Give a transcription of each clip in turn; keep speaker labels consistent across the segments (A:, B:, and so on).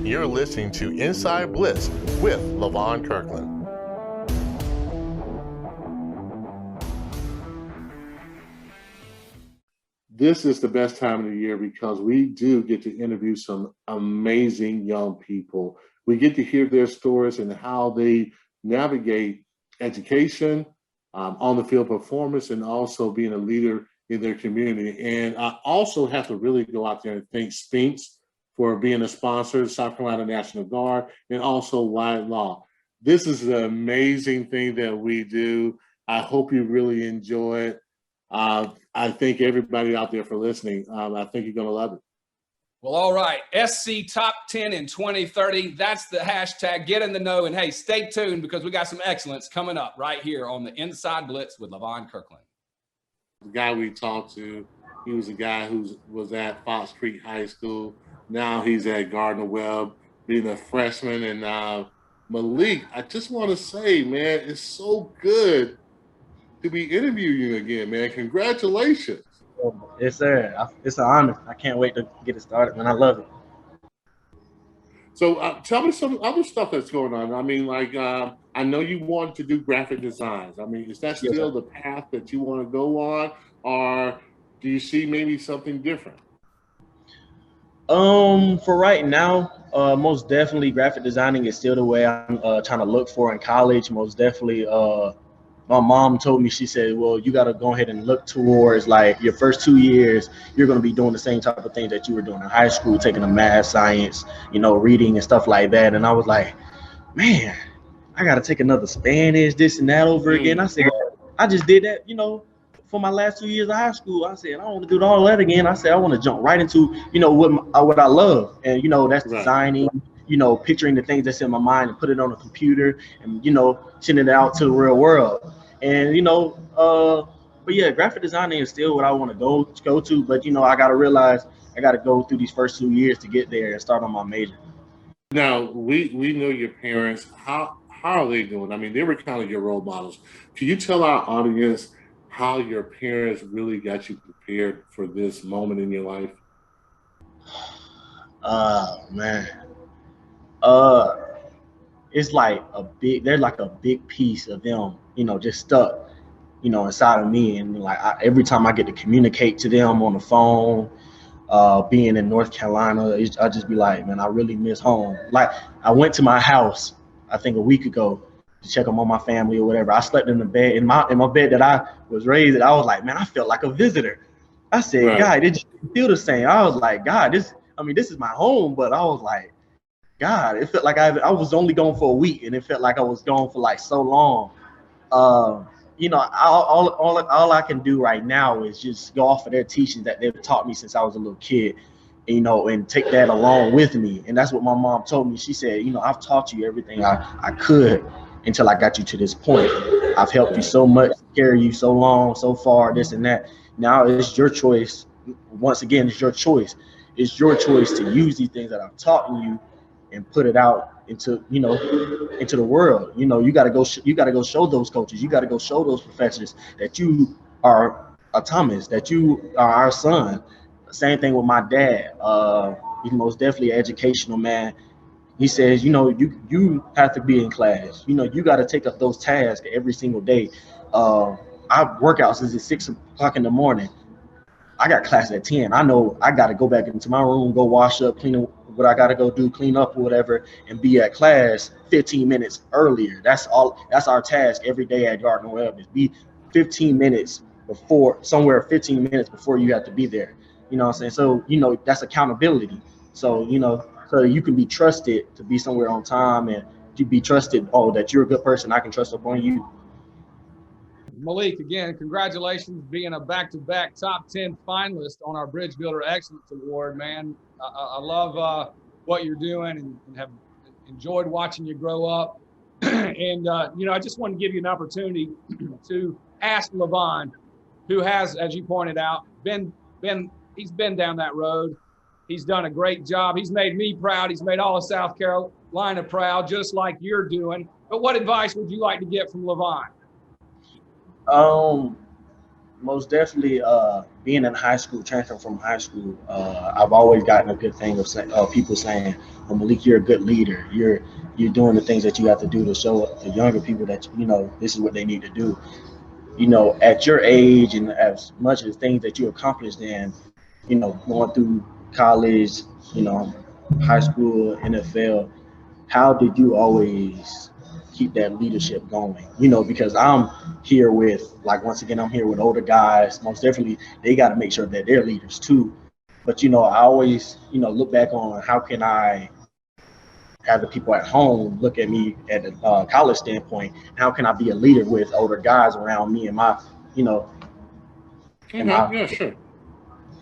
A: You're listening to Inside Blitz with Levon Kirkland. This is the best time of the year because we do get to interview some amazing young people. We get to hear their stories and how they navigate education, on the field performance, and also being a leader in their community. And I also have to really go out there and thank Spinks for being a sponsor, the South Carolina National Guard, and also Wide Law. This is an amazing thing that we do. I hope you really enjoy it. I thank everybody out there for listening. I think you're going to love it.
B: Well, all right. SC Top 10 in 2030. That's the hashtag. Get in the know. And, hey, stay tuned because we got some excellence coming up right here on the Inside Blitz with Levon Kirkland.
A: The guy we talked to, he was a guy who was at Fox Creek High School. Now he's at Gardner Webb, being a freshman. And Malik, I just want to say, man, it's so good to be interviewing you again, man. Congratulations.
C: Yes, sir. It's an honor. I can't wait to get it started, man. I love it.
A: So tell me some other stuff that's going on. I mean, like, I know you want to do graphic designs. I mean, is that still the path that you want to go on, or do you see maybe something different?
C: For right now, most definitely graphic designing is still the way I'm trying to look for in college. Most definitely, my mom told me, she said, well, you got to go ahead and look towards like your first 2 years, you're going to be doing the same type of things that you were doing in high school, taking a math, science, reading and stuff like that. And I was like, man, I got to take another Spanish, this and that over again. I said, I just did that, for my last 2 years of high school. I said, I don't want to do all that again. I said, I want to jump right into, what I love. And, that's designing, picturing the things that's in my mind and put it on a computer and, sending it out to the real world. And, but yeah, graphic designing is still what I want to go to. But, I got to realize I got to go through these first 2 years to get there and start on my major.
A: Now, we know your parents. How are they doing? I mean, they were kind of your role models. Can you tell our audience how your parents really got you prepared for this moment in your life?
C: Man. It's like there's like a big piece of them, just stuck, inside of me. And like every time I get to communicate to them on the phone, being in North Carolina, I just be like, man, I really miss home. Like I went to my house, I think a week ago, to check on my family or whatever. I slept in the bed, in my bed that I was raised in. I was like, man, I felt like a visitor. I said, right. God, did you feel the same? I was like, God, this is my home. But I was like, God, it felt like I was only gone for a week, and it felt like I was gone for like so long. All I can do right now is just go off of their teachings that they've taught me since I was a little kid, and take that along with me. And that's what my mom told me. She said, I've taught you everything I could until I got you to this point. I've helped you so much, carry you so long, so far, this and that. Now it's your choice. Once again, it's your choice. It's your choice to use these things that I've taught you and put it out into the world. You got to go show those coaches. You got to go show those professors that you are a Thomas, that you are our son. Same thing with my dad. He's most definitely an educational man. He says, you have to be in class. You got to take up those tasks every single day. I work out since it's 6 o'clock in the morning. I got class at 10. I know I got to go back into my room, go wash up, clean up what I got to go do, clean up or whatever, and be at class 15 minutes earlier. That's our task every day at Gardner Webb, is be 15 minutes before, somewhere 15 minutes before you have to be there. You know what I'm saying? So, that's accountability. So, so you can be trusted to be somewhere on time, and to be trusted, that you're a good person, I can trust upon you.
B: Malik, again, congratulations being a back-to-back top 10 finalist on our Bridge Builder Excellence Award, man. I love what you're doing and have enjoyed watching you grow up. And, I just want to give you an opportunity to ask Levon, who has, as you pointed out, he's been down that road. He's done a great job. He's made me proud. He's made all of South Carolina proud, just like you're doing. But what advice would you like to get from Levon?
C: Most definitely being in high school, transferring from high school, I've always gotten a good thing of people saying, "Oh, Malik, you're a good leader. You're doing the things that you have to do to show the younger people that this is what they need to do." At your age and as much as things that you accomplished in, going through college, high school, NFL, how did you always keep that leadership going? Because I'm here with, like, once again, I'm here with older guys. Most definitely, they got to make sure that they're leaders too. But, I always, look back on how can I have the people at home look at me at a college standpoint. How can I be a leader with older guys around me and my,
A: Yeah, sure.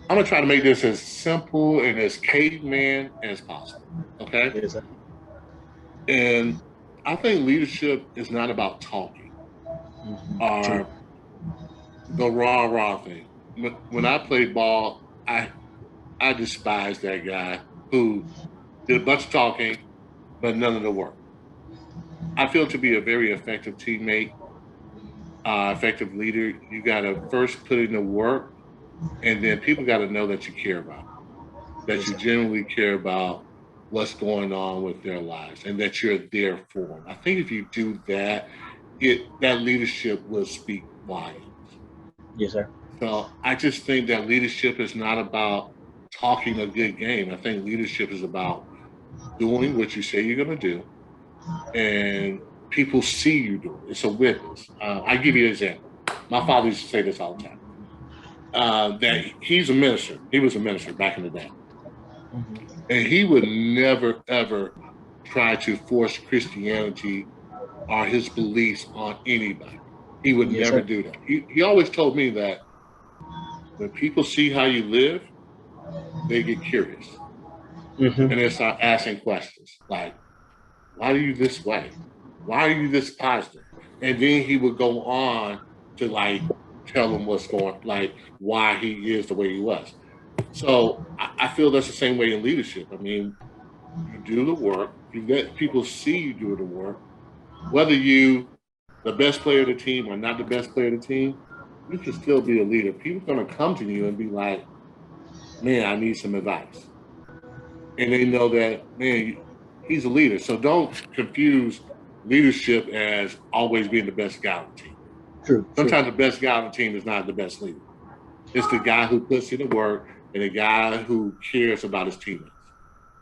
A: I'm gonna try to make this as simple and as caveman as possible. Okay.
C: Yes,
A: And I think leadership is not about talking or the rah thing. When I played ball, I despised that guy who did a bunch of talking, but none of the work. I feel to be a very effective teammate, effective leader, you got to first put in the work, and then people got to know that you care about them, that you genuinely care about what's going on with their lives, and that you're there for them. I think if you do that, that leadership will speak volumes.
C: Yes, sir.
A: So I just think that leadership is not about talking a good game. I think leadership is about doing what you say you're going to do, and people see you do it. It's a witness. I give you an example. My father used to say this all the time. That he's a minister. He was a minister back in the day. And he would never, ever try to force Christianity or his beliefs on anybody. He would never do that. He always told me that when people see how you live, they get curious. And they start asking questions like, why are you this way? Why are you this positive? And then he would go on to tell them what's going, why he is the way he was. So I feel that's the same way in leadership. I mean, you do the work, you let people see you do the work, whether you the best player of the team or not the best player of the team, you can still be a leader. People are going to come to you and be like, man, I need some advice. And they know that, man, he's a leader. So don't confuse leadership as always being the best guy on the team. Sometimes the best guy on the team is not the best leader. It's the guy who puts in the work and the guy who cares about his teammates.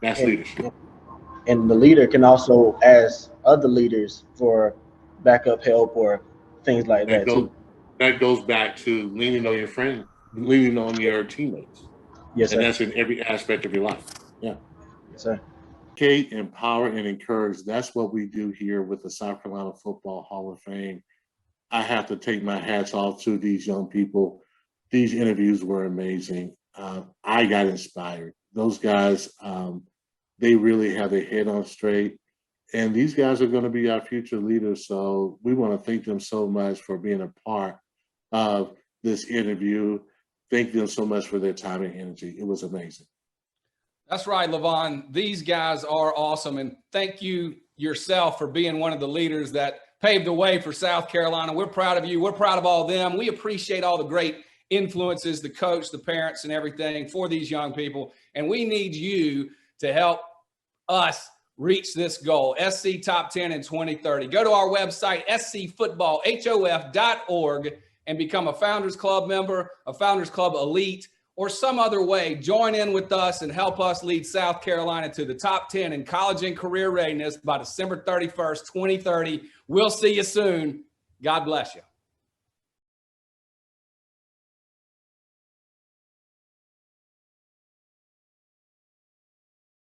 A: That's leadership.
C: And the leader can also ask other leaders for backup help or things like that too.
A: That goes back to leaning on your friend, leaning on your teammates.
C: Yes, sir.
A: And that's in every aspect of your life. Yeah.
C: Yes, sir.
A: Educate, empower, and encourage. That's what we do here with the South Carolina Football Hall of Fame. I have to take my hats off to these young people. These interviews were amazing. I got inspired. Those guys, they really have their head on straight. And these guys are going to be our future leaders. So we want to thank them so much for being a part of this interview. Thank them so much for their time and energy. It was amazing.
B: That's right, Levon. These guys are awesome. And thank you yourself for being one of the leaders that paved the way for South Carolina. We're proud of you. We're proud of all of them. We appreciate all the great influences, the coach, the parents, and everything for these young people. And we need you to help us reach this goal, SC Top 10 in 2030. Go to our website, scfootballhof.org, and become a Founders Club member, a Founders Club Elite, or some other way. Join in with us and help us lead South Carolina to the top 10 in college and career readiness by December 31st, 2030. We'll see you soon. God bless you.